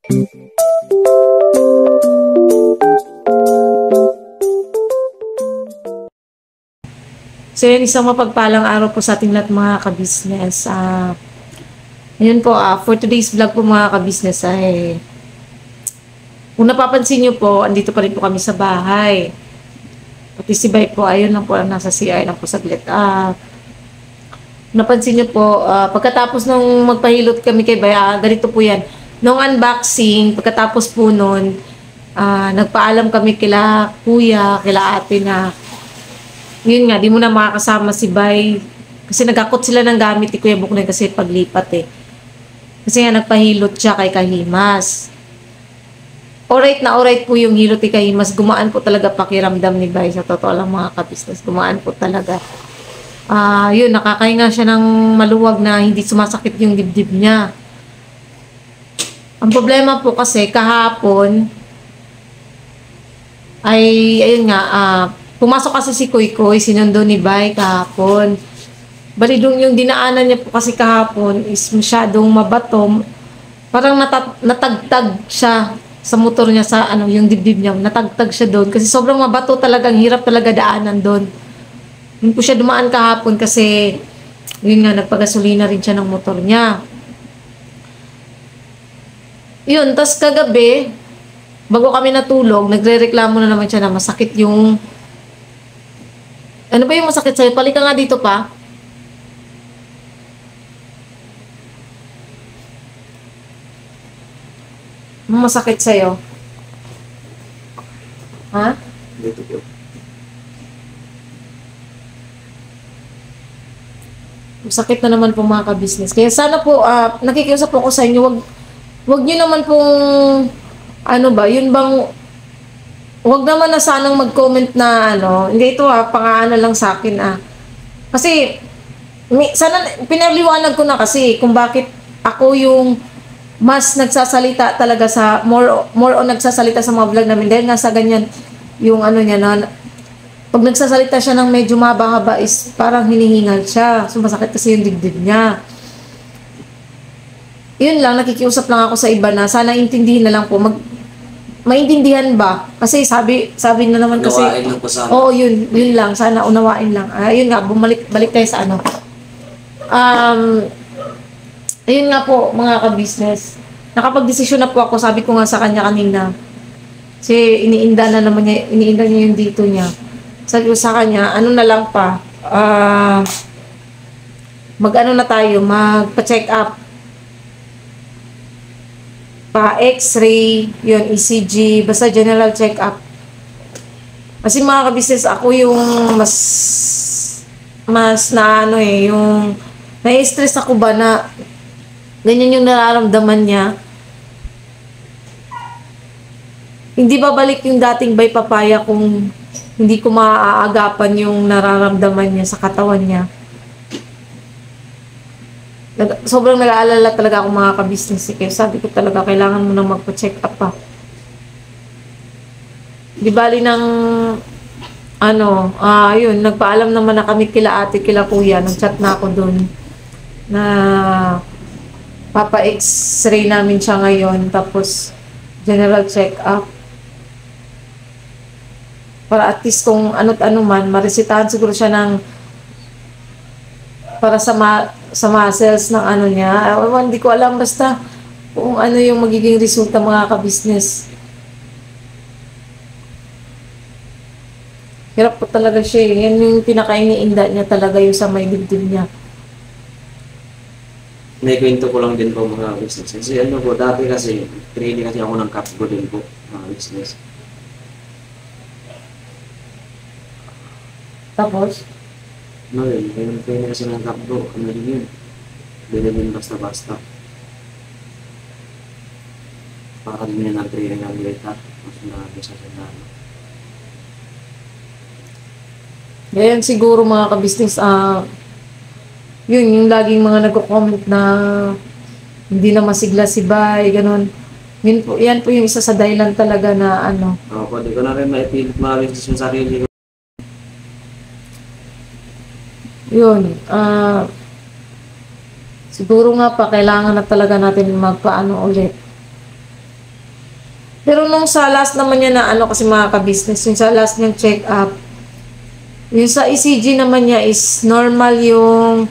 So yun, isang mapagpalang araw po sa ating lahat mga kabisnes. Ayun po, for today's vlog po mga kabisnes ay kung napapansin nyo po, andito pa rin po kami sa bahay. Pati si Bay po, ayun lang po, nasa CR lang po saglit. Napansin nyo po, pagkatapos nung magpahilot kami kay Bay, ganito po yan. Nung unboxing, pagkatapos po nun, nagpaalam kami kila kuya, kila ate na yun nga, di mo na makakasama si Bay. Kasi nagakot sila ng gamit ni Kuya Buknoy kasi paglipat eh. Kasi nga nagpahilot siya kay Kahimas. Alright na alright po yung hilot ni Kahimas. Gumaan po talaga pakiramdam ni Bay. Sa totoo lang mga kabisnes, gumaan po talaga. Yun, nakakahinga siya ng maluwag na hindi sumasakit yung dibdib niya. Ang problema po kasi kahapon ay, ayun nga, pumasok kasi si Kuy-Kuy, sinundo ni Bay kahapon. Bali yung dinaanan niya po kasi kahapon is masyadong mabato. Parang natagtag siya sa motor niya sa yung dibdib niya. Natagtag siya doon kasi sobrang mabato talaga, hirap talaga daanan doon. Yun po siya dumaan kahapon kasi yun nga, nagpagasolina rin siya ng motor niya. Yun, tas kagabi, bago kami natulog, nagre-reklamo na naman siya na masakit yung ano ba yung masakit sa'yo? Palika nga dito pa. Masakit sa'yo? Ha? Dito po. Masakit na naman po mga ka-business. Kaya sana po, nakikiusap po ako sa inyo, wag nyo naman pong, ano ba, yun bang, wag naman na sanang mag-comment na hindi ito pangaano lang sa akin Kasi, sana pinaliwanag ko na kasi kung bakit ako yung mas nagsasalita talaga sa, more on nagsasalita sa mga vlog namin. Dahil nga sa ganyan, yung niya na, pag nagsasalita siya ng medyo mahaba-haba is parang hinihingal siya. So, masakit kasi yung dibdib niya. Yun lang, nakikiusap lang ako sa iba na sana intindihin na lang po, maintindihan ba? Kasi sabi na naman kasi Unawain lang po sana. Oo, yun lang, sana unawain lang. Ayun nga, balik tayo sa ayun nga po mga ka-business. Nakapag-desisyon na po ako, sabi ko nga sa kanya kanina. Kasi iniinda niya yung dito niya. Sabi ko sa kanya, na lang pa, na tayo, magpa-check up. Pa-X-ray, yun, ECG, basta general check-up. Kasi mga ka-business, ako yung mas yung na-stress ako ba na ganyan yung nararamdaman niya. Hindi babalik yung dating Bay Papaya kung hindi ko maaagapan yung nararamdaman niya sa katawan niya. Sobrang nag-aalala talaga ako mga ka-business kaya sabi ko talaga kailangan mo nang magpa-check up pa. Di bali ng yun, nagpaalam naman na kami kila ate, kila kuya, nag-chat na ako dun na papa-x-ray namin siya ngayon tapos general check up para at least kung ano't ano man, maresitahan siguro siya ng para sa muscles ng niya. Hindi ko alam basta kung ano yung magiging resulta mga ka-business. Hirap po talaga siya eh. Yan yung pinaka-iniinda niya talaga yung sa may dibdib niya. May kwento ko lang din po mga business. Kasi po, dati kasi, training kasi ako ng Capgo din po, mga business. Tapos? Yun, training kasi ng Capgo, din yun. Din basta-basta. Para din yan ang training ng Leta. Mas marami sa sandalo. Ngayon siguro mga ka-business, yun, yung laging mga nagko-comment na hindi na masigla si Bay, ganun. Yan po yung isa sa dahilan talaga na Pwede ko na rin maipilit ma-business yung sarili ko. Yun, siguro nga pa, kailangan na talaga natin magpaano ulit. Pero nung sa last naman niya na ano kasi mga ka-business, yung sa last niyang check-up, yung sa ECG naman niya is normal yung,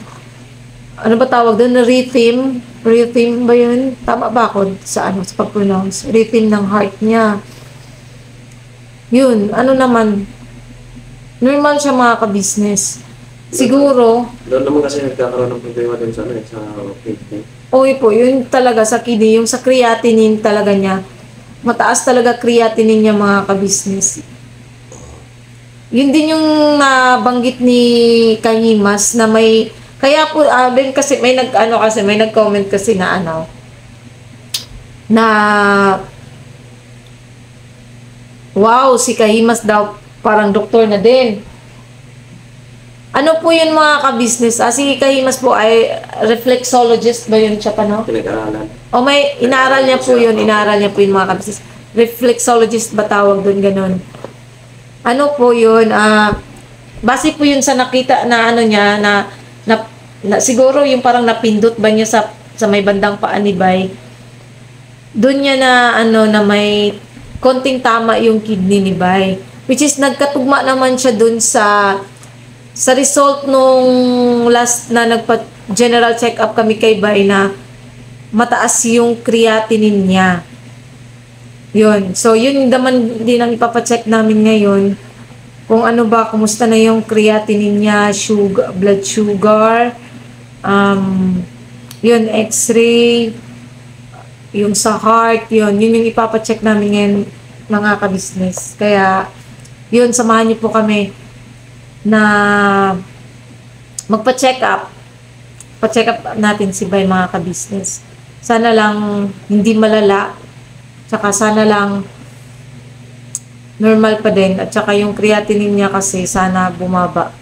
ano ba tawag doon, rhythm? Rhythm ba yun? Tama ba ako sa ano, sa pag-pronounce? Rhythm ng heart niya. Yun, ano naman, normal siya mga ka-business. Siguro, Doon naman kasi nagkakaroon ng problema din sa, ano, sa kidney. okay po, yun talaga sa kidney, yung sa creatinine talaga niya, mataas talaga creatinine niya mga ka-business. Yun din yung nabanggit ni Kahimas na may, kaya po, din kasi may may nag-comment kasi na ano, na, wow, si Kahimas daw, parang doktor na din. Ano po yun mga ka-business? Si Kahimas po ay reflexologist ba yun siya pa, no? Pinag-aralan. O may, inaral niya po yun mga ka-business. Reflexologist ba tawag doon, ganun. Ano po yun, base po yun sa nakita na ano niya, na siguro yung parang napindot ba niya sa may bandang paa ni Bay. Doon niya na, na may konting tama yung kidney ni Bay. Which is, nagkatugma naman siya doon sa result nung last na general check-up kami kay Bay na mataas yung creatinine niya. Yun. So, yun naman din ang ipapacheck namin ngayon. Kung ano ba, kumusta na yung creatinine niya, blood sugar, yun, x-ray, yung sa heart, yun yung ipapacheck namin ngayon, mga ka-business. Kaya, yun, samahan niyo po kami na magpa-check up. Pa-check up natin si Bay mga ka-business. Sana lang hindi malala. Tsaka sana lang normal pa din. At tsaka yung creatinine niya kasi sana bumaba.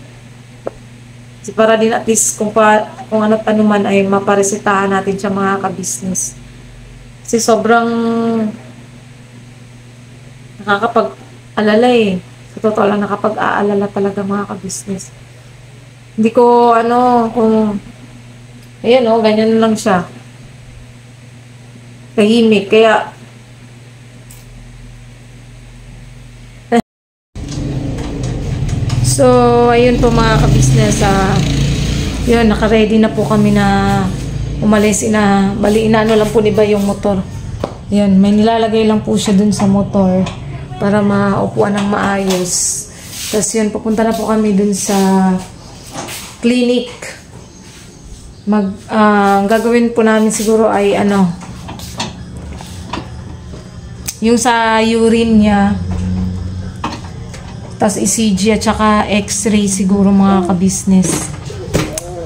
Kasi para din at least kung ano't ano man ay maparesetahan natin siya mga ka-business. Kasi sobrang nakakapag-alala eh. Sa totoo lang nakapag-aalala talaga mga ka-business. Hindi ko kung ayan ganyan lang siya. Tahimik. Kaya so, ayun po mga ka-business. Yun, naka-ready na po kami na umalis. Inaano lang po ni Bay yung motor. Yun, may nilalagay lang po siya dun sa motor para maupuan ng maayos. Tapos yun, pupunta na po kami dun sa clinic. Gagawin po namin siguro ay yung sa urine niya, tapos ECG at saka x-ray siguro mga ka-business.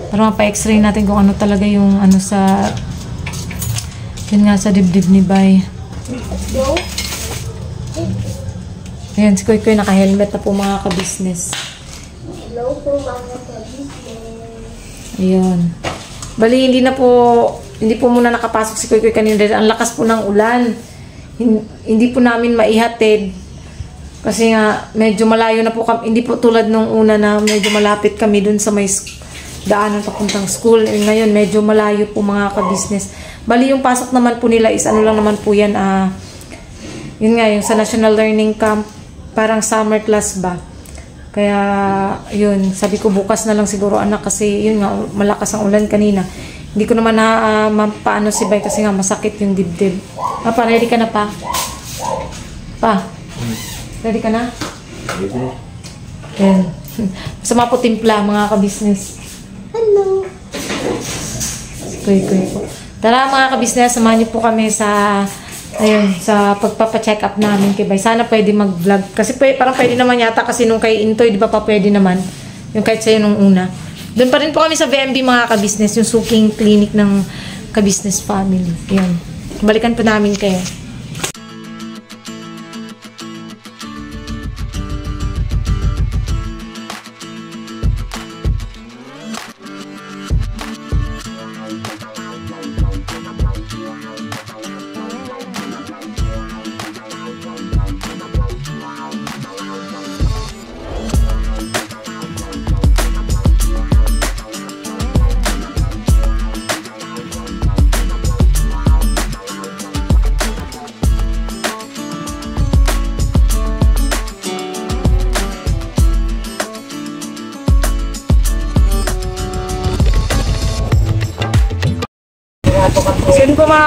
Para mapa-x-ray natin kung ano talaga yung yun nga sa dibdib ni Bay. Ayan, si Koy Koy naka-helmet na po mga ka-business. Hello po mga ka-business. Ayun. Bali, hindi po muna nakapasok si Koy Koy kanina dahil ang lakas po ng ulan. Hindi po namin maihatid. Kasi nga, medyo malayo na po kami. Hindi po tulad nung una na medyo malapit kami dun sa may daanan papuntang school. Ngayon, medyo malayo po mga ka-business. Bali, yung pasok naman po nila is lang naman po yan. Yun nga, yung sa National Learning Camp, parang summer class ba. Kaya, yun, sabi ko bukas na lang siguro anak kasi yun nga, malakas ang ulan kanina. Hindi ko naman paano si Bay kasi nga masakit yung dibdib. Pa, ready ka na pa? Pa? Ready ka na? Ready. Yan. Masama po timpla, mga ka-business. Hello. Kuy po. Tara mga ka-business, samahan niyo po kami sa pagpapa-check up namin kay Bay. Sana pwede mag-vlog. Kasi parang pwede naman yata kasi nung kay Intoy, di ba pa pwede naman? Yung kahit sa'yo nung una. Doon pa rin po kami sa VMB mga ka-business, yung suking clinic ng ka-business family. Yan. Balikan po namin kayo.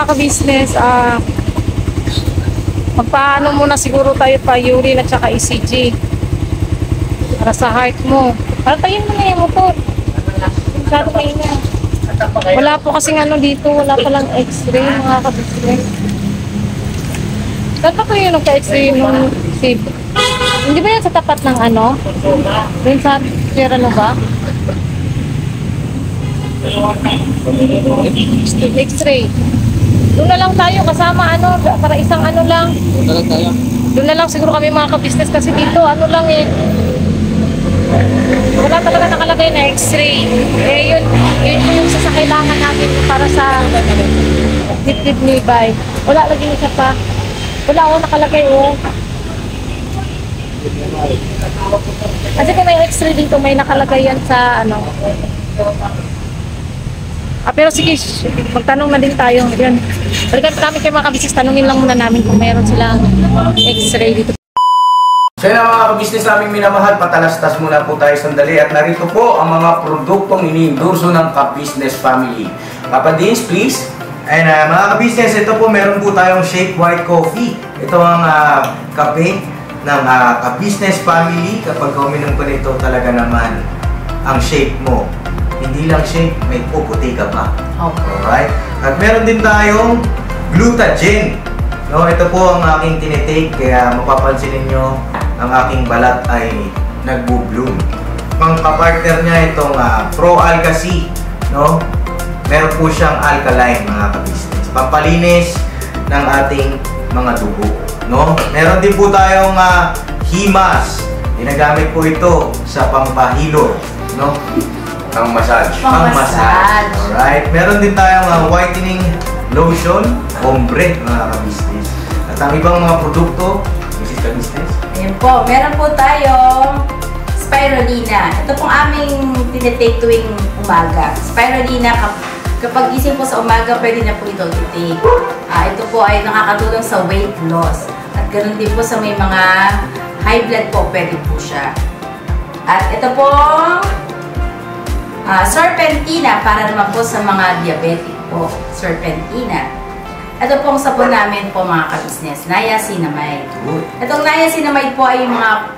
mga ka-business, magpaano muna siguro tayo pa urine at saka ECG para sa heart mo. Para tayo mo na yung motor. Masyado kayo na. Wala po kasing ano dito, wala palang x-ray mga ka-business. Saan pa kayo nagka-x-ray yung SIB? Hindi ba yan sa tapat ng ano? Doon sa Sierra Nova? X-ray. Doon na lang tayo kasama ano, para isang ano lang. Doon na lang siguro kami mga ka-business kasi dito ano lang eh. Wala talaga nakalagay na x-ray. Eh yun yung sasakailangan natin para sa dip-dip nearby. Wala lagi isa pa. Wala ako nakalagay oh. Kasi kung may x-ray dito may nakalagay yan sa ano. Pero sige, magtanong na din tayo. Yan. Balikan namin kayo mga kabisnes, tanungin lang muna namin kung mayroon silang x-ray dito. So yun ang mga ka-business naming minamahal, patalastas muna po tayo sandali at narito po ang mga produktong iniendorso ng ka-business family. Papa Dins, please. And mga ka-business, ito po meron po tayong Shape White Coffee. Ito ang kape ng ka-business family. Kapag uminom ko nito talaga naman ang shape mo. Hindi lang shape, may puputi ka pa. Okay. Alright? At meron din tayong Glutagen. No, ito po ang aking tinitake, kaya mapapansin ninyo ang aking balat ay nagbo-bloom. Pang-partner niya itong Pro Alga C, no? Meron po siyang alkaline mga ka-business. Pampalinis ng ating mga dugo, no? Meron din po tayong Himas. Ginagamit po ito sa pampahilo, no? Pang-massage. Pang-massage. Alright. Meron din tayong whitening lotion, ombre mga ka-business. At ang ibang mga produkto, Mrs. Ka-business. Ayan po, meron po tayong spirulina. Ito pong aming tinitake tuwing umaga. Spirulina, kapag gising po sa umaga, pwede na po ito i-take. Ito po ay nakakatulong sa weight loss. At ganoon din po sa may mga high blood po, pwede po siya. At ito pong serpentina para naman po sa mga diabetic po. Serpentina. Ito pong sabon namin po mga ka-business, niacinamide. Itong niacinamide po ay yung mga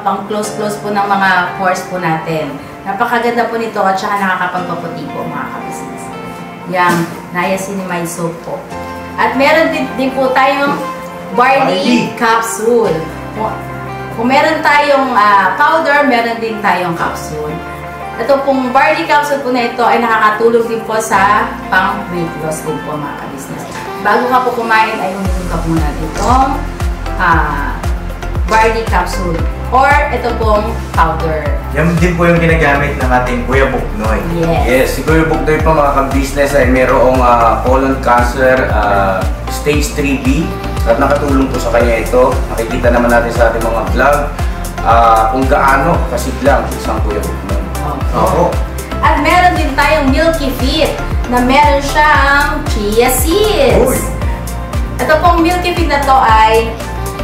pang-close-close po ng mga pores po natin. Napakaganda po nito at saka nakakapagpaputi po mga ka-business. Yung niacinamide soap po. At meron din po tayong barley capsule. Kung meron tayong powder, meron din tayong capsule. Ito pong barley capsule po na ito ay nakakatulong din po sa pang-weight loss din po mga ka-business. Bago ka po kumain ay uminom ka muna itong barley capsule or ito pong powder. Yan din po yung ginagamit ng ating Kuya Buknoy. Yes, si Kuya Buknoy po mga ka-business ay mayroong colon cancer stage 3B at nakatulong po sa kanya ito. Nakikita naman natin sa ating mga vlog kung gaano kasiglang isang Kuya Buknoy. Opo. At meron din tayong Milky Fit na meron siyang chia seeds. Uy. Ito pong Milky Fit na to ay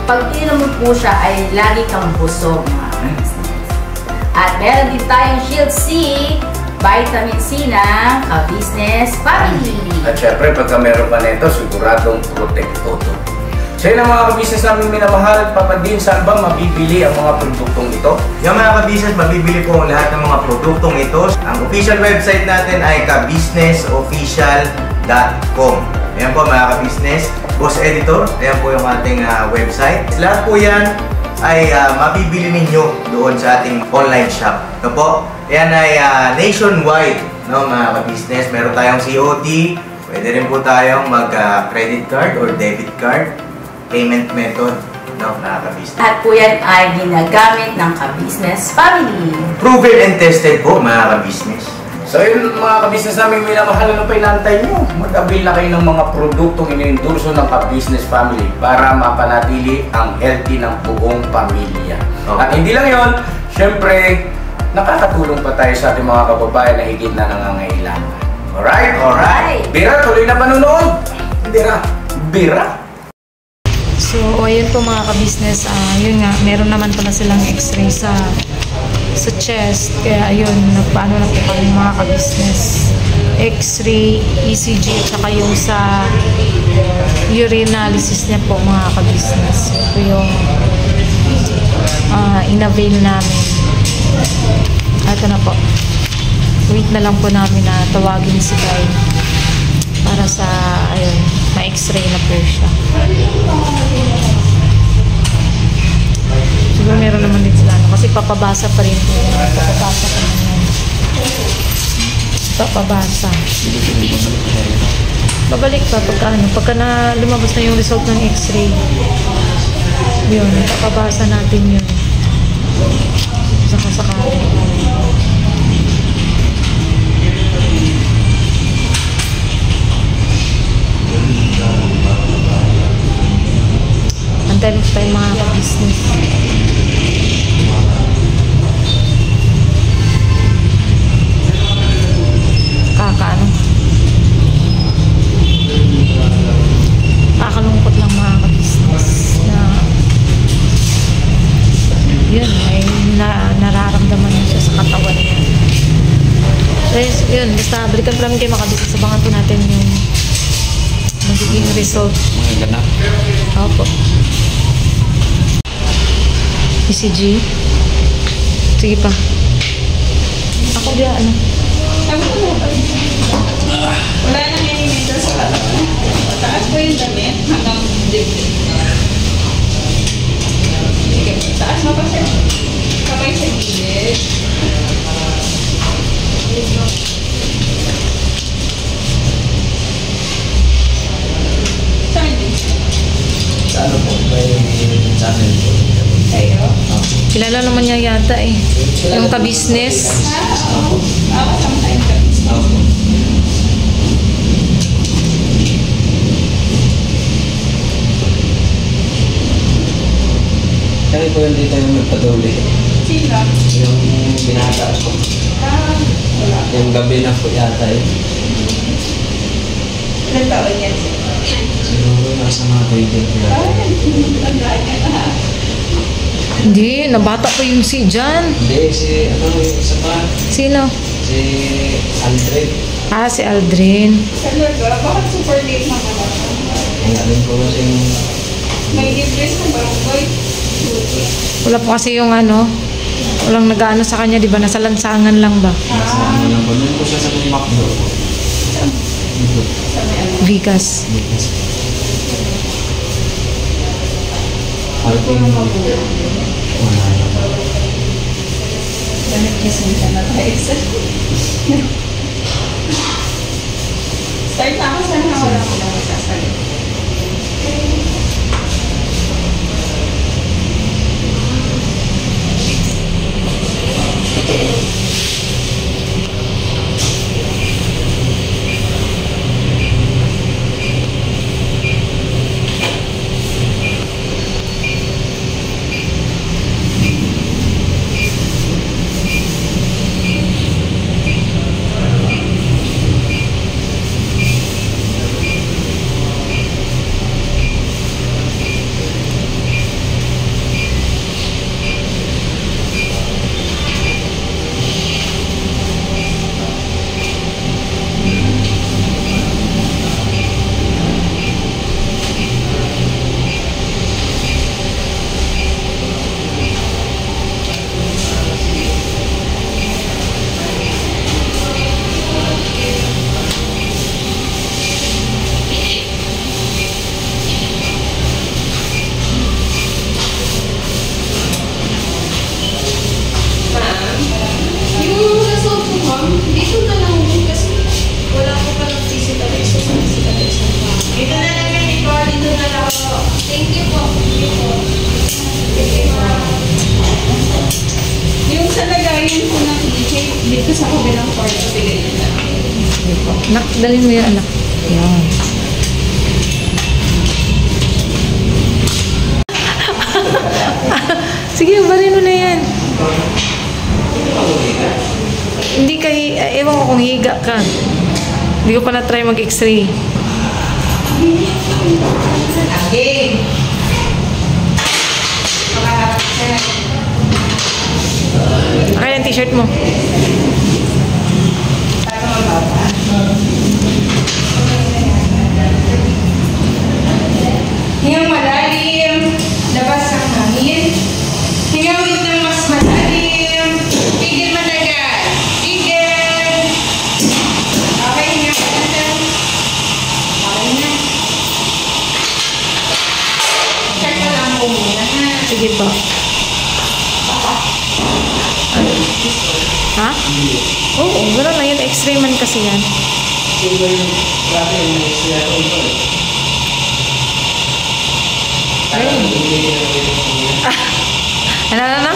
pag ininom mo po siya ay lagi kang busog mga ka-business. At meron din tayong Shield C, vitamin C na ka-business family. At syempre, pagka meron pa nito, siguradong protect todo. So yun ang mga ka-business namin minamahal. Papa Din, saan ba mabibili ang mga produktong ito? Yung mga ka-business, mabibili po ang lahat ng mga produktong ito. Ang official website natin ay kabusinessofficial.com. Ayan po mga ka-business. Boss Editor, ayan po yung ating website. Lahat po yan ay mabibili ninyo doon sa ating online shop. Ito po, yan ay nationwide, no, mga ka-business. Meron tayong COD, pwede rin po tayong mag-credit card or debit card payment method, no, mga ka-business. At po yan ay ginagamit ng ka-business family. Proven and tested po, mga ka-business. So yun mga ka-business namin minamahal, ano pa inantay nyo? Mag-avail na kayo ng mga produktong iniendorso ng ka-business family para mapanatili ang healthy ng buong pamilya. Okay. At hindi lang yun, syempre, nakakatulong pa tayo sa ating mga kababayan na higit na nangangailangan. Alright? Alright. Bira, tuloy na manunood! Bira! Bira! So, ayun po mga ka-business, yun nga, meron naman pala silang x-ray sa chest. Kaya ayun, nagpaano na po kami mga ka-business. X-ray, ECG, at saka yung sa urinalysis niya po mga ka-business. Ito yung in-avail namin. Ito na po. Wait na lang po namin na tawagin si Guy para sa, ayun, ma-x-ray na po siya. Siguro meron naman din sila, kasi papabasa pa rin po. Papabasa pa rin yan. Papabasa. Babalik pa pagka na lumabas na yung result ng x-ray. Yun, papabasa natin yun. Saka sakali. Antayin mo tayo mga ka-business. Kakalungkot lang mga ka-business na yun, may nararamdaman niya siya sa katawan niya. So yun, basta balikan pa namin kayo mga ka-business. Sabangan po natin yung magiging result. Mga ganap. Opo. ECG. Sige pa. Ako diyan, ano? Wala nang elemento sa katawan. Taas po yung damit hanggang dibdib. Taas mo pa siya. Kamay sa gilid. Saan din? Sa ano po? May channel po. Sa'yo? Kilala naman niya yata eh. Yung ka-business. Ako sometimes ka. Opo. Kaya po hindi tayo magpaduli. Sino? Yung binata ko. Wala. Yung gabi na po yata eh. Ilan taon yan? Siguro nasa mga 20 yata. Tandaan ka na. Hindi, nabata pa yung si Jan. Hindi, si ano yung isa pa? Sino? Si Aldred. Ah, si Aldrin. Talaga? Bakit super late na naman? Ang alin po kasi yung May libraries ng barangay. Wala po kasi yung ano, walang nag-ano sa kanya, di ba? Nasa lansangan lang ba? nasa ano lang po. Doon po siya sa may McDo. Dito. Vigas. Parking. Wala na. Ganit kising ka na tayo sa... Start na ako sana wala ko lang masasalit. Yung sa lagayan ko ng keychain, dito sa kabilang part, bigay nila. Anak, dalhin mo yung anak. Yan. Sige, barin mo na yan. Hindi ka, ewan ko kung higa ka. Hindi ko pa na-try mag-x-ray. Okay. Kaya yung t-shirt mo. Para mababa. Sige po. Ha? Oo, gano'n na yun. X-ray man kasi yan. Ano?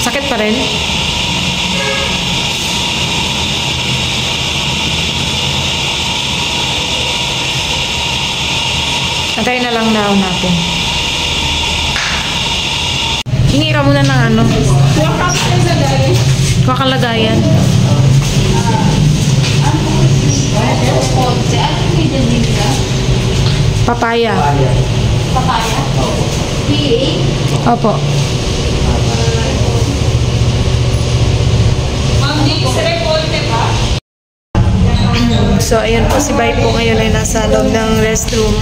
Sakit pa rin? Antayin na lang daw natin. Hinira mo na ng ano. Kakalagayan. Papaya. Papaya? PA? Opo. So, ayun po, si Bay po ngayon ay nasa loob ng restroom.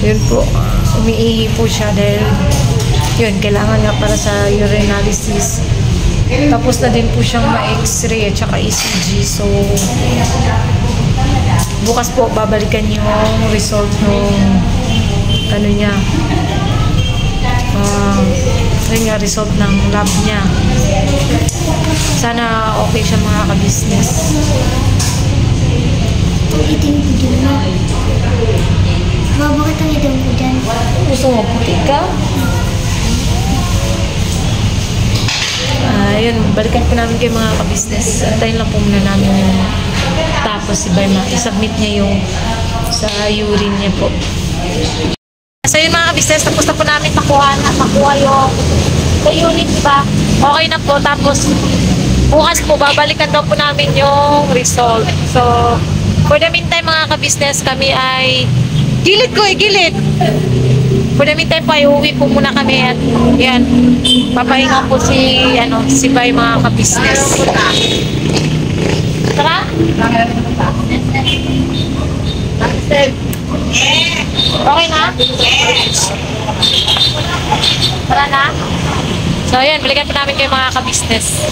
Yun po, umiihi po siya dahil yun, kailangan nga para sa urinalysis. Tapos na din po siyang ma-x-ray at saka ECG. So, bukas po babalikan yung result ng ano niya. Yun nga, result ng lab niya. Sana okay siya mga ka-business. Ang itim ko din na. Bakit ang itim ko dyan? Gusto mo puti ka? Yun, balikan po namin kayo mga ka-business. Antayin lang po muna namin yung tapos si Bayma. I-submit niya yung sa urine niya po. So yun mga ka-business, tapos na po namin makuha yung sa unit, diba? Okay na po. Tapos bukas po, babalikan daw po namin yung result. So, for the meantime mga ka-business, kami ay gilid. For the meantime po ay uwi po muna kami at yan, papahinga po si Bay mga ka-business. Tara? Okay na? Tara na? So yan, balikan po namin kayo mga ka-business.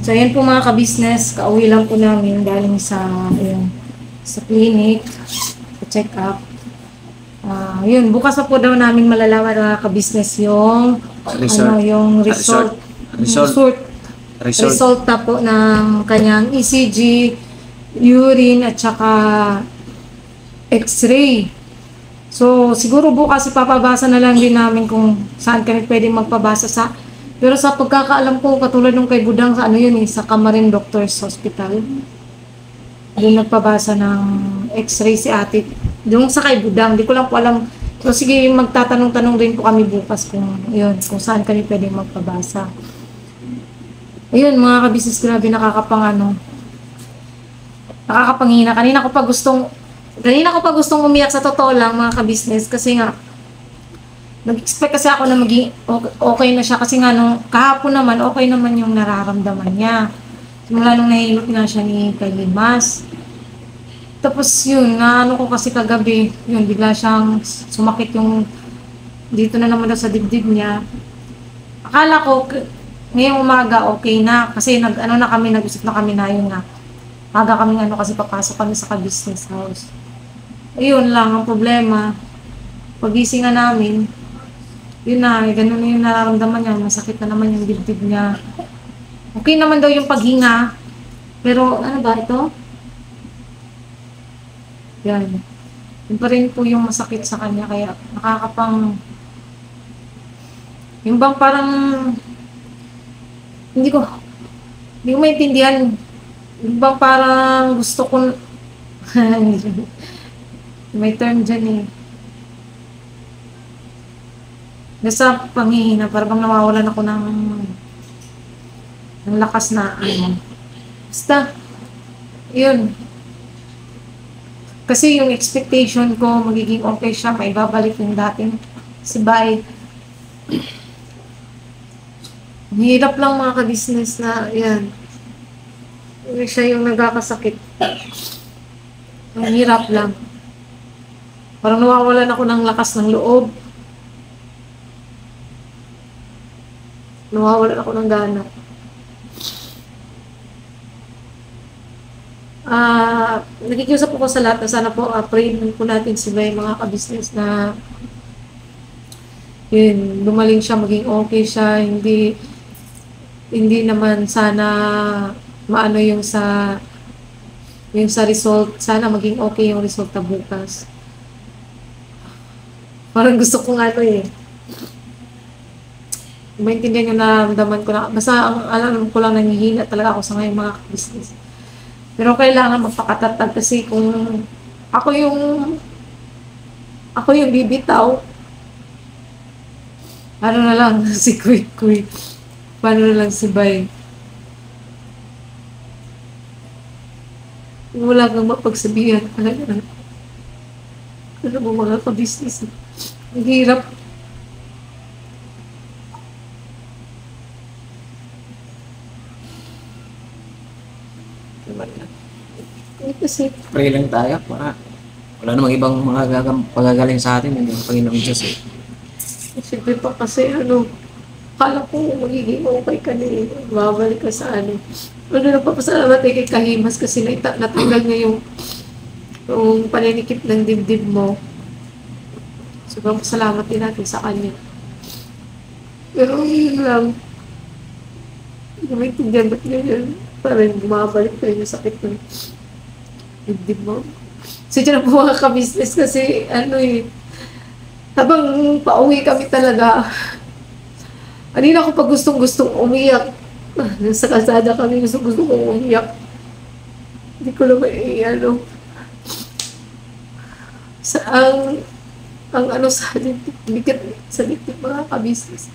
So, ayan po mga ka-business, kauwi lang po namin galing sa clinic, check up. Yun, bukas pa po daw namin malalaman mga ka-business yung result na po ng kanyang ECG, urine, at saka X-ray. So, siguro bukas ipapabasa na lang din namin kung saan kami pwedeng magpabasa sa. Pero sa pagkakaalam ko, katulad nung kay Budang sa sa Camarin Doctors Hospital. Doon nagpabasa ng X-ray si ate. Doon sa kay Budang, di ko lang po alam. So sige, magtatanong-tanong rin po kami bukas kung saan kami pwedeng magpabasa. Ayun, mga ka-business, grabe nakakapanghina. Kanina ko pa gustong umiyak sa totoo lang, mga ka-business, kasi nga nag-expect kasi ako na maging okay na siya kasi nga nung kahapon naman okay naman yung nararamdaman niya. Simula nung nahilot nga siya ni Kalimas. Tapos yun, ko kasi kagabi, bigla siyang sumakit yung dito na naman daw sa dibdib niya. Akala ko ngayong umaga okay na kasi nag-usap na kami na yun nga. Aga kami kasi papasok kami sa ka-business house. Ayun lang ang problema. Pagising nga namin, yun na, ganun na yung nararamdaman niya. Masakit na naman yung dibdib niya. Okay naman daw yung paghinga. Pero ano ba ito? Yan. Yun pa rin po yung masakit sa kanya. Kaya nakakapang... Yung bang parang... Hindi ko maintindihan. Yung bang parang gusto ko... May term dyan eh. Nasa panghihina, parang nawawalan ako ng lakas na ano. Basta, yun. Kasi yung expectation ko, magiging okay siya, maibabalik yung dating si Bay. Ang hirap lang mga ka-business na, yan. Siya yung nagkakasakit. Ang hirap lang. Parang nawawalan ako ng lakas ng loob. Nawawalan ako ng gana. Nakikiusap po ko sa lahat na sana po pray po natin si Bay, mga ka-business, na yun, lumaling siya, maging okay siya, hindi naman sana maano yung sa result, sana maging okay yung result na bukas. Parang gusto kong maintindihan yung naramdaman ko na, basta ang alam ko lang, nanghihina talaga ako sa ngayon mga business. Pero kailangan magpakatatag kasi kung ako yung bibitaw, ano na lang si Kuy, paano na lang si Bay. Wala kang mapagsabihan talaga. Ano mo mga ka-business? Ang hirap. Kasi Pray lang tayo para wala namang ibang mga pagagaling sa atin, yung Panginoong Diyos eh. siyempre pa kasi kala ko magiging okay ka na eh. Babalik ka sa napapasalamat kay Kahimas kasi natanggal niya yung paninikip ng dibdib mo. Sobrang pasalamat din natin sa kanya. Pero yun lang, hindi ko maintindihan ba't ganyan. Parang bumabalik pa yung sakit ng dibdib mo. So dyan po mga ka-business kasi habang pauwi kami talaga, kanina ko pa gustong umiyak. Sa kalsada kami, gustong umiyak. Hindi ko naman sa dibdib, bigat sa dibdib mga ka-business.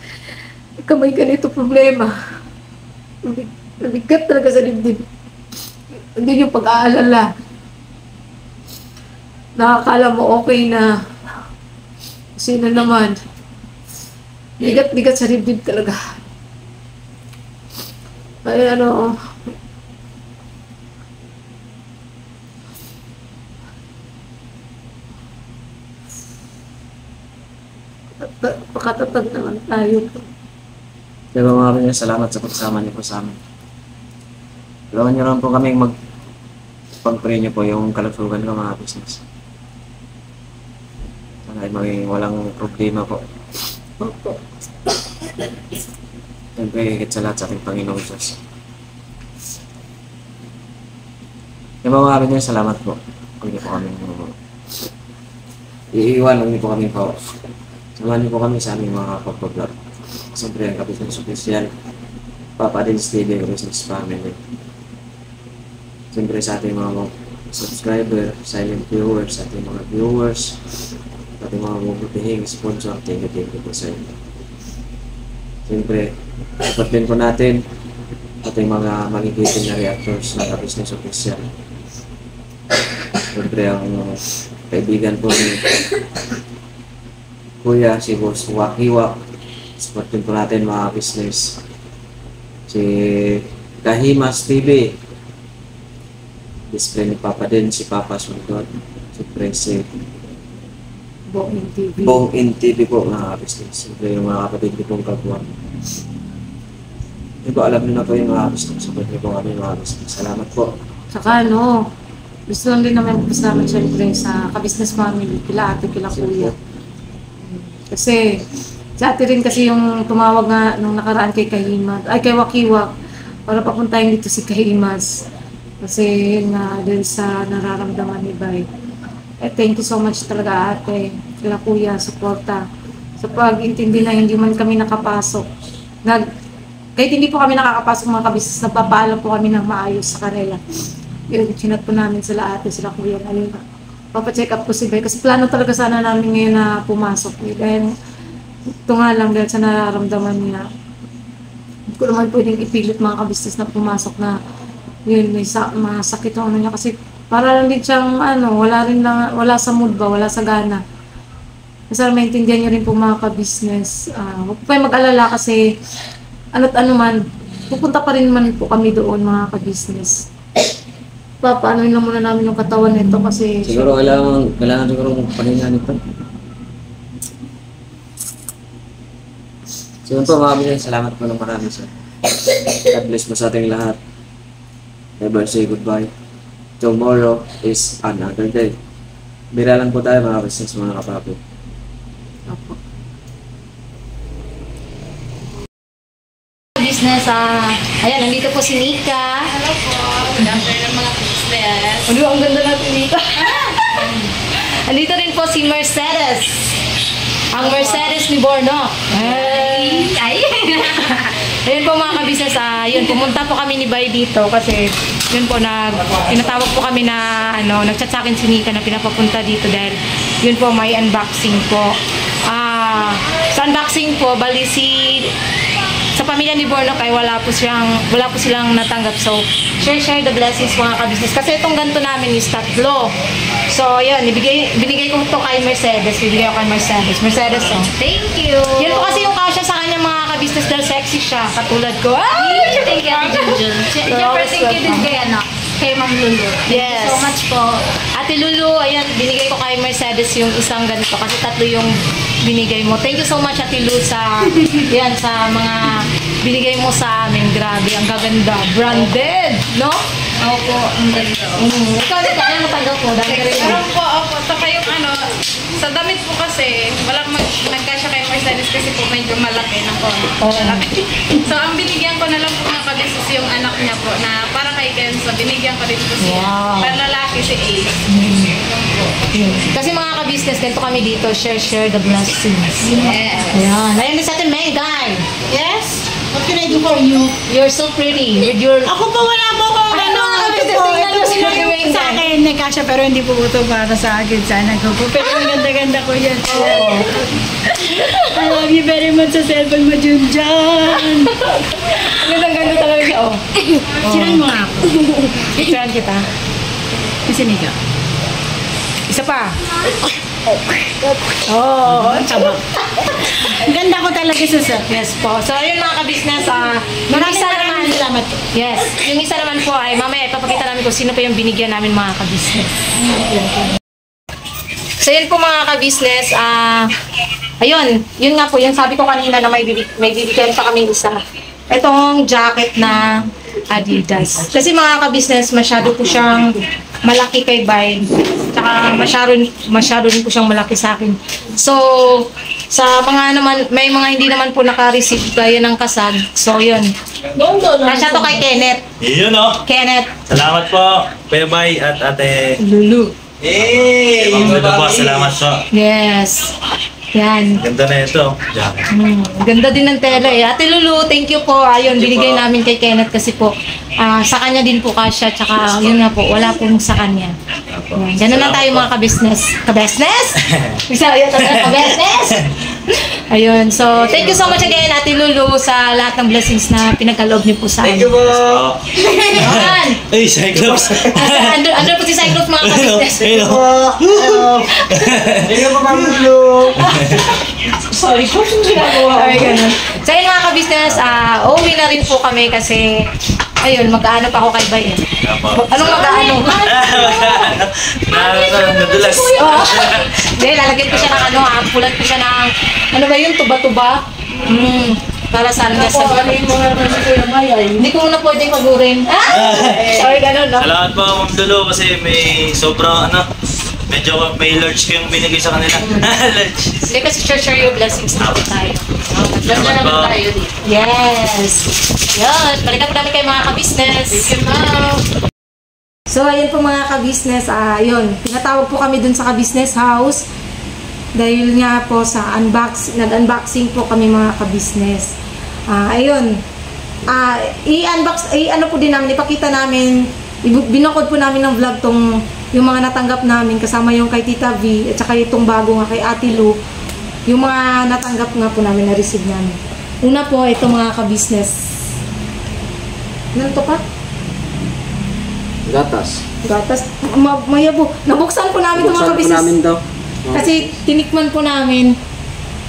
Kamay ganito problema. Bigat talaga sa dibdib. Hindi yung pag-aalala. Nakakala mo okay na. Sino naman? Bigat sa dibdib talaga. Ay pakatatag naman tayo. Diba mga kapatid, salamat sa pagsama niyo po sa amin. Tulungan niyo lang po kami pag-pray niyo po yung kalusugan ko mga business. Sana ay maging walang problema po. Opo. Siyempre, higit sa lahat sa ating Panginoong Diyos. Diba mga kapatid, salamat po. Kung niyo po kami iiwan, kung niyo po kami po. Samahan niyo po kami sa aming mga pag-vlog. Siyempre, ang Kabusiness Official, Papa Dins TV, Business Family. Siyempre sa ating mga subscriber, silent viewers, sa ating mga viewers, sa ating mga mabutihing sponsor, thank you po sa inyo. Siyempre, support din po natin ating mga magigiting na reactors ng Kabusiness Official. Siyempre, ang kaibigan po ni Kuya, si Boss Wakiwak. Support din po natin mga business. Si Kahimas TV. Display ni Papa din, si Papa Sundot. Siyempre si Bong TV. Bong TV po mga business. Siyempre yung mga kapatid ko pong kagwang. Hindi po alam nyo na po yung mga business. Support nyo po kami mga business. Salamat po. Saka gusto lang din naman pasalamat syempre sa ka-business family, kila ate, kila kuya. Kasi, si ate rin kasi yung tumawag nga nung nakaraan kay Kahimas, ay kay Wakiwak, para papuntahin dito si Kahimas. Kasi yun nga, dahil sa nararamdaman ni Bay. Thank you so much talaga ate, kila kuya, suporta. Sa pag-intindi na hindi man kami nakapasok. Kahit hindi po kami nakakapasok mga kabisnes, nagpapaalam po kami ng maayos sa kanila. Yun, chinat po namin sila ate, sila kuya. Ayun, papacheck up ko si Bay. Kasi plano talaga sana namin ngayon na pumasok. Dahil ito nga lang dahil sa nararamdaman niya. Hindi ko naman pwedeng ipilit mga kabisnes na pumasok na yun, may masakit yung niya. Kasi para lang din siyang wala sa mood ba, wala sa gana. Kasi maintindihan niyo rin po mga kabisnes. Huwag po kayo mag-alala kasi ano't ano man, pupunta pa rin man po kami doon mga kabisnes. Paano lang muna namin yung katawan nito kasi Siguro kailangan siguro pahinga nito. So yun po mga kabisnes, salamat po ng marami sa God bless po sa ating lahat. Never say goodbye. Tomorrow is another day. Bira lang po tayo mga kabisnes, mga kapapo. Opo. Business, ayan, nandito po si Nika. Hello po. Good afternoon mga business. Ano, ang ganda natin dito. Nandito rin po si Mercedes. Ang Mercedes ni Borno. Ay! Ayun po mga kabisnes, yun, pumunta po kami ni Bay dito kasi yun po, tinatawag po kami na, nagchat sa akin si Nika na pinapapunta dito dahil yun po, may unboxing po. Sa unboxing po, bali sa pamilya ni Borno ay wala po silang natanggap. So, share the blessings mga kabisnes. Kasi itong ganito namin is 3. So, yun, binigay ko ito kay Mercedes. Bibigay ko kay Mercedes. Mercedes, Thank you! yan po kasi yung kasya sa kanya mga kabisnes dahil sexy siya. Katulad ko. Thank you, Ate Junjun. Siyempre, thank you din kay Ma'am Lulu. Thank Yes. you so much po. Ate Lulu, ayan, binigay ko kay Mercedes yung isang ganito kasi 3 yung binigay mo. Thank you so much Ate Lulu sa mga binigay mo sa amin. Grabe, ang gaganda. Branded, no? Opo, ang ganda. Ikaw din kaya natanggap mo dahil ka rin. Meron po ako. Saka yung sa damit po kasi, wala nagkasya kay Mercedes kasi po medyo malaki na po. Malaki. So, ang binigyan ko na lang po mga kabisnes yung anak niya po na para kay Kenzo, binigyan ko rin po siya. Wow. Panlalaki si Ace. Kasi mga ka-business, ganito kami dito, share the blessings. Yes. Ayan. Ayan din sa atin, Megay. Yes? What can I do for you? You're so pretty with your... Ako pa wala po kung ano. Ito po. tingnan mo Ito si po yung Megay. sa akin. Nagkasya pero hindi po ito para sa akin. Sana ko po. Pero ang ganda-ganda ko yan. I love you very much sa cellphone mo, Junjan. Ang ganda talaga siya, Sinan mo nga ako. Picturean kita. Kasi niga. Isa pa. Tama. Ang ganda ko talaga sa set. Yes po. So, ayun mga ka-business, Maraming salamat. yes, yung isa naman po ay mamaya ipapakita namin kung sino pa yung binigyan namin mga ka-business. So, yun po mga ka-business, ayun, yun nga po, yung sabi ko kanina na may bibigyan pa kami isa. Itong jacket na Adidas. Kasi mga ka-business, masyado po siyang malaki kay Bay. Tsaka masyado rin po siyang malaki sa akin. So, sa mga naman, may mga hindi naman po naka-receive kaya ng kasag. So, yun. Kasya to kay Kenneth. Yun Kenneth. Salamat po, Kuya Bay at Ate Lulu. Ma'am Lulu po. Salamat po. Yes. Yan. Ganda na ito. Jacket. Ganda din ng tela eh. Ate Lulu, thank you po. Ayun, binigay namin kay Kenneth kasi po sa kanya din po kasya. Tsaka yun nga po, wala pong sa kanya. Yan. Ganun lang tayo mga ka-business. Ka-business? Isa, yun talaga, ka-business? Ayun. So, thank you so much again, Ate Lulu, sa lahat ng blessings na pinagkaloob niyo po sa amin. Thank you po. Yan. Ay, Cyclops. Andun po si Cyclops mga ka-business. Ayun. Thank you po, Ma'am Lulu. Sorry po, ginagawa. Ay, ganun. So, yun mga ka-business, uuwi na rin po kami kasi, ayun, mag-aano pa ako kay Bay. Anong mag-aano? Nadulas. Hindi, lalagyan ko siya ng pulat ko siya ng, ano ba yun, tuba-tuba? Para sa amin. Ano yung mga si Kuya Maya? Hindi ko muna pwedeng magurin. Sorry, ganun, no? Salamat po, Ma'am Lulu, kasi may sobrang medyo may large ko yung binigay sa kanila. Large. Hindi kasi share your blessings na po tayo. Nag-bless na naman tayo dito. Yes. Yan. Balikan po namin kayo mga ka-business. So, ayun po mga ka-business. Yun. Pinatawag po kami dun sa ka-business house. Dahil nga po sa nag-unboxing po kami mga ka-business. Ayun. Ano po din namin, ipakita namin, binukod po namin ng vlog yung mga natanggap namin, kasama yung kay Tita V, at saka itong bago nga kay Ate Lu, yung mga natanggap nga po namin, na-receive namin. Una po, ito mga ka-business. Ano to pa? Gatas. Gatas. Mayabo. Nabuksan po namin itong mga ka-business. namin daw. Kasi tinikman po namin.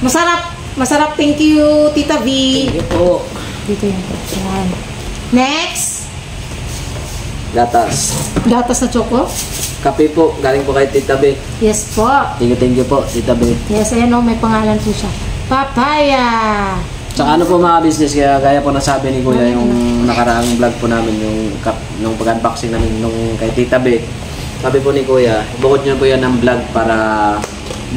Masarap. Masarap. Thank you, Tita V. Thank you po. Dito yan. Yan. Next. Gatas. Gatas na choco. Kape po, galing po kay Tita B. Yes po. Thank you po, Tita B. Yes, ayan o, may pangalan po siya. Papaya. Tsaka ano po mga business, kaya po nasabi ni Kuya yung nakaraang vlog po namin, yung pag-unboxing namin nung kay Tita B. Sabi po ni Kuya, bukod nyo po yan ng vlog para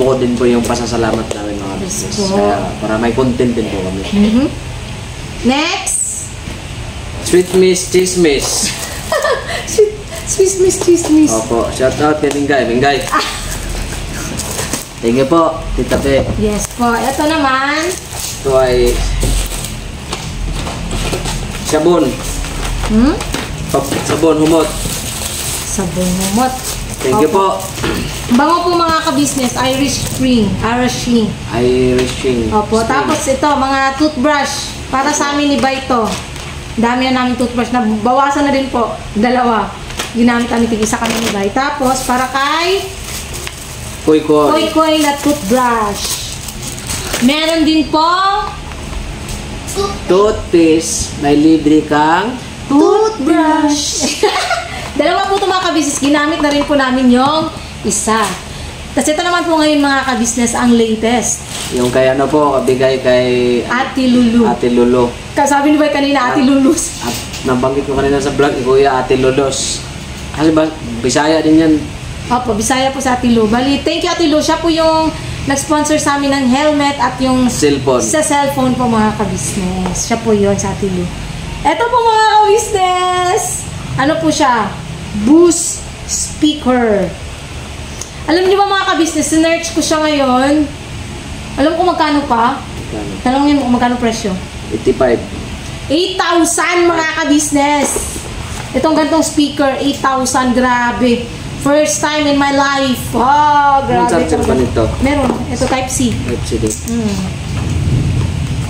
bukod din po yung pasasalamat namin mga business. Yes po. Kaya para may content din po kami. Next. Sweet Miss Chismis. Chismis. Opo, shout out kay Bingay. Thank you po, Tita B. Yes po. Ito naman. Ito ay sabon. Sabon humot. Sabon humot. Thank you po. Bango po mga ka-business, Irish Spring. Opo, tapos ito, mga toothbrush. Para sa amin ni Baito. Dami na namin toothbrush. Bawasan na din po. 2. Ginamit kami, tig-isa kami ni Bay. Tapos, para kay Koy na toothbrush. Meron din po Toothpaste. May libre kang toothbrush. 2 po ito mga ka-business. Ginamit na rin po namin yung isa. Tapos ito naman po ngayon mga ka-business ang latest. yung kay ano po, kabigay kay Ate Lulu. Ate Lulu. Sabi ni Bay kanina, Ate Lulus. At nabanggit ko kanina sa vlog, Kuya Ate Lulos. Kasi ba, Bisaya din yan. Opo, Bisaya po sa Ate Lu. Bali, thank you Ate Lu. Siya po yung nag-sponsor sa amin ng helmet at yung Cellphone. sa cellphone po mga ka-business. Siya po yun sa Ate Lu. Ito po mga ka-business. Ano po siya? Boost speaker. Alam niyo ba mga ka-business, sinerch ko siya ngayon. Alam ko magkano pa? Talangin mo kung magkano presyo. 85. 8,000 mga ka-business. Itong gantong speaker, 8,000. Grabe. First time in my life. Oh, grabe. Anong charger pa nito? Meron. Ito Type-C. Type-C din.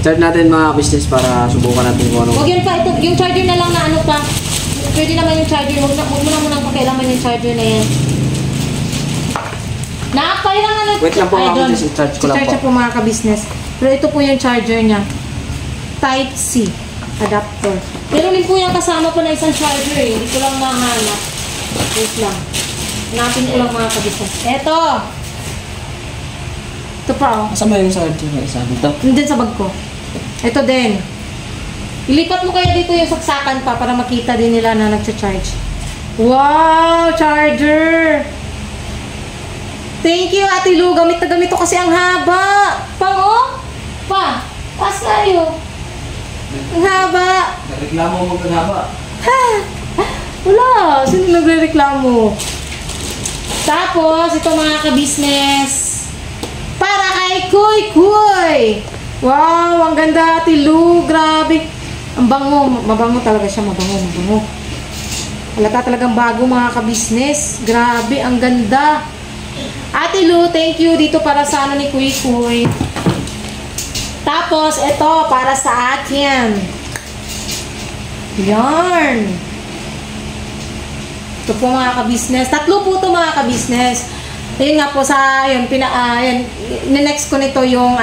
Charge natin mga business para subukan natin kung ano. Huwag yan pa. Ito, yung charger na lang na ano pa. Pwede naman yung charger. Huwag mo na munang pakialaman yung charger na yan. Kailangan na. Wait lang po mga business. Charge ko lang po. Charge po mga ka-business. Pero ito po yung charger niya. Type-C adapter. Pero din po yung kasama po na isang charger eh. Hindi ko lang mahanap. Wait lang. Hanapin ko lang mga ka-business. Ito pa oh. Kasama yung charger na isa dito? Nandun sa bag ko. Ito din. Ilipat mo kaya dito yung saksakan pa para makita din nila na nagcha-charge. Wow! Charger! Thank you, Ate Lu. Gamit na gamit ko kasi ang haba. Pango? Pa! Taas kayo. Ang haba. Nagreklamo mo magkagaba. Ha! Wala. Sino nagre-reklamo? Tapos, ito mga ka-business. Para kay Kuy. Wow! Ang ganda, Ate Lu. Grabe. Ang bango. Mabango talaga siya. Mabango. Halata talagang bago mga ka-business. Grabe. Ang ganda. Ate Lu, thank you dito para sa ano ni Kuy. Tapos, ito, para sa akin. Yarn. Ito po mga ka-business. 3 po ito mga ka-business. Ayun nga po sa, ayun, next ko nito yung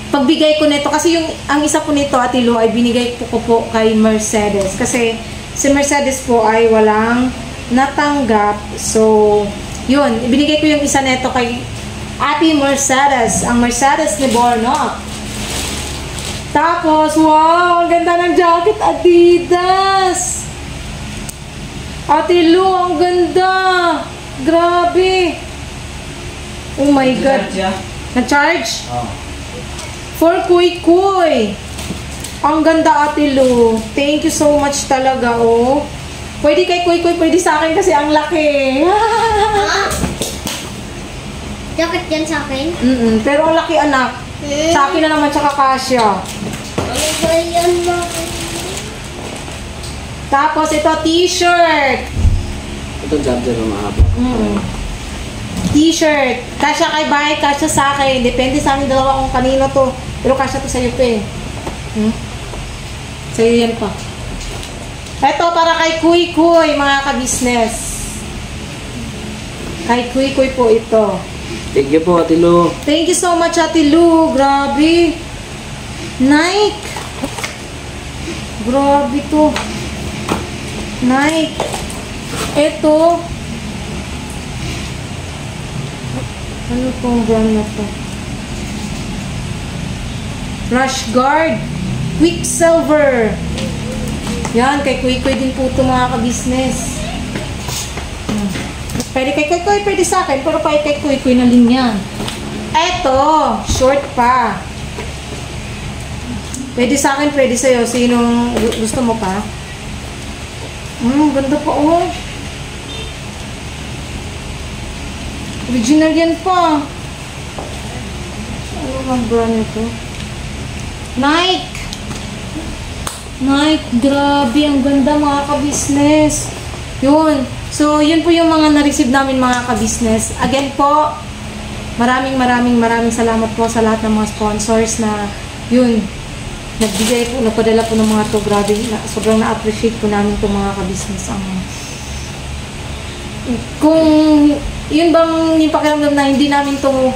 pagbigay ko nito. Kasi ang isa po nito, Ate Lu, ay binigay ko po kay Mercedes. Kasi si Mercedes po ay walang natanggap. So, yun, ibinigay ko yung isa neto kay Ate Mercedes, ang Mercedes ni Bornok. Tapos, wow, ang ganda ng jacket, Adidas. Ate Lu, ang ganda. Grabe. Oh my God. Na-charge? For Kuy Kuy. Ang ganda, Ate Lu. Thank you so much talaga, oh. Pwede kay Kuy Kuy, pwede sa akin kasi ang laki. Jacket yan sa akin? Pero ang laki, anak. Sa akin na naman, tsaka kasya. Ano ba yan, bakit? Tapos, ito, t-shirt. Ito jumper na mahaba. T-shirt. Kasya kay Bay, kasya sa akin. Depende sa amin dalawa kung kanino to. Pero kasya to sa'yo pa eh. Sa'yo yan pa. Ito, para kay Kuy Kuy, mga ka-business. Kay Kuy Kuy po ito. Thank you po, Ate Lu. Thank you so much, Ate Lu. Grabe. Nike. Grabe to. Nike. Ito. Ano pong brand na to? Rush Guard. Quicksilver. Yan, kay Kuy Kuy din po ito, mga ka-business. Pwede kay Kuy Kuy, pwede sa akin, pero kay Kuy Kuy na din yan. Eto, short pa. Pwede sa akin, pwede sa'yo. Sinong gusto mo pa? Ganda pa, oh. Original yan pa. Ano bang brand ito? Nike. Nike, grabe. Ang ganda, mga ka-business. Yun. So, yun po yung mga na-receive namin, mga ka-business. Again po, maraming salamat po sa lahat ng mga sponsors na yun, nagbigay po, nagpadala po ng mga to. Grabe, sobrang na-appreciate po namin itong mga ka-business. Kung yun bang yung pakiramdam na hindi namin to,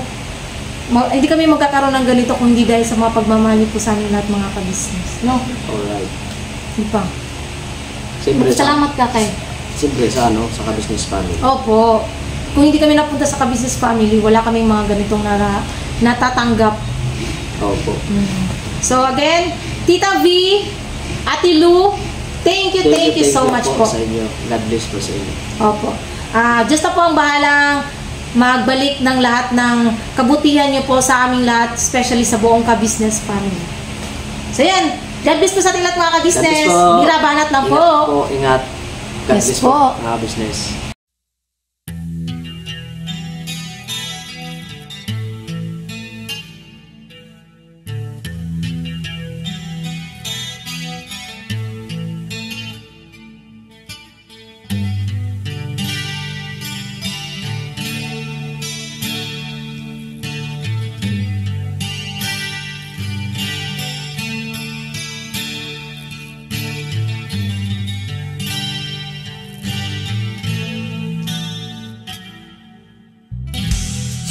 hindi kami magkakaroon ng ganito kung hindi dahil sa mga pagmamahal po sa amin lahat, mga ka-business. No? Alright. Di pa. Siyempre Salamat ka kay. Siyempre sa sa ka-business family. Opo. Kung hindi kami napunta sa ka-business family, wala kaming mga ganitong natatanggap. Opo. So again, Tita V, Ate Lu, thank you so much po. Sa inyo. God bless po sa inyo. Opo. Diyos na po ang bahalang magbalik ng lahat ng kabutihan niyo po sa aming lahat, especially sa buong ka-business family. So yan, God bless po sa ating lahat, mga ka-business. Birabanat lang po. Ingat po, ingat. God Yes bless po. po, mga business.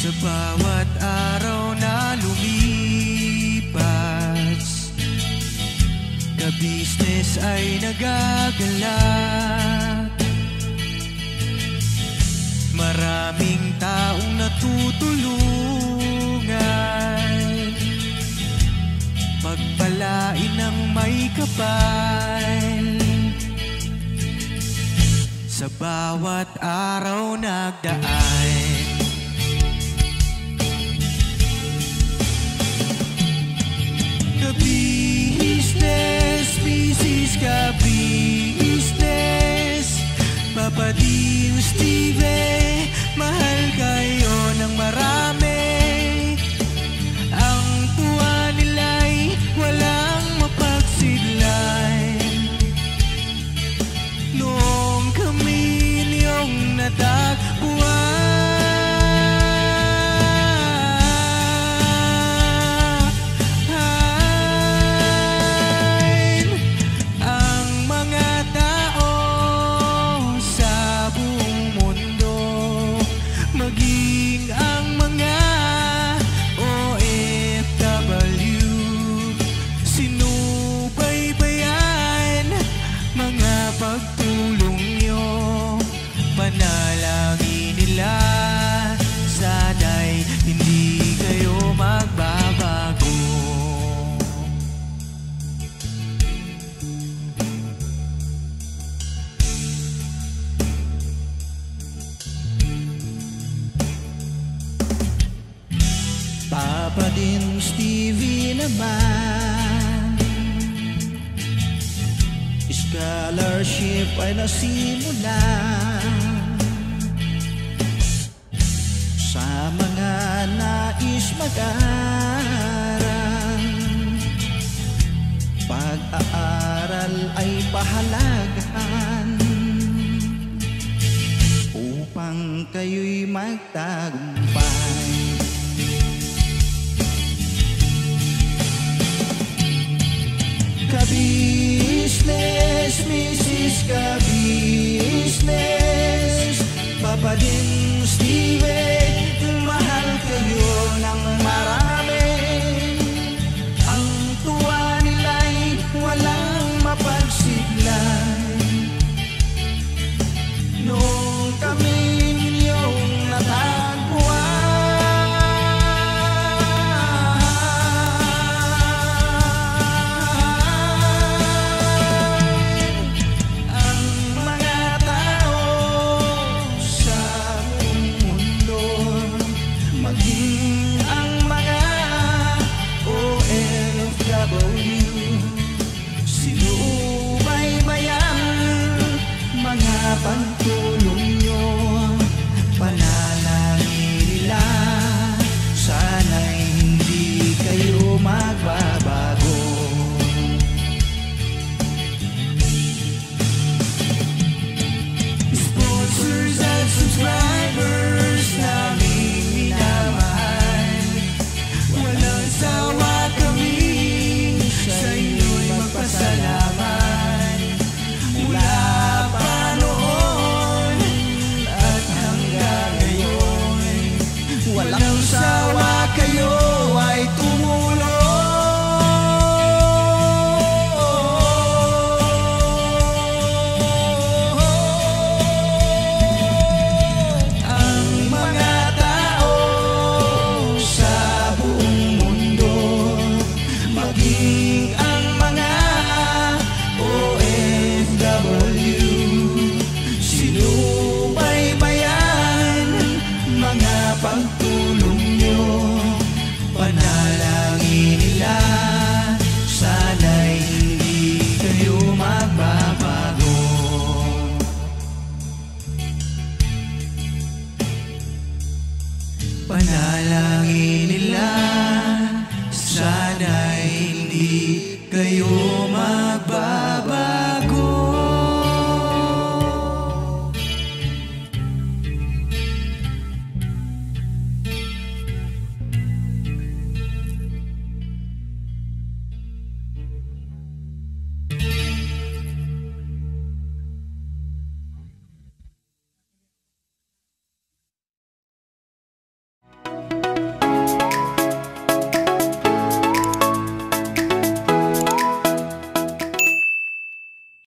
Sa bawat araw na lumipas, ka-business ay nagagalak. Maraming taong natutulungan, pagpalain ng may kapal. Sa bawat araw nagdaan, ka-business, business ka-business, Papa Dio, Steve, mahal kayo ng marami. Ang tuwa nila'y walang mapagsidlan. Noong kami niyong natagpuan, Papa Dins TV naman, scholarship ay nasimula sa mga nais mag-aral. Pag-aaral ay pahalagahan upang kayo'y magtagumpay. Ka-business, Mrs. Ka-business, Papa Dins TV, mahal kayo ng marami. Ang tuwa nila'y walang mapagsiglay. Nung kami ninyong natagpuan, ang mga tao sa buong mundo, maging ang mga OFW, sinubaybayan mga pagtulong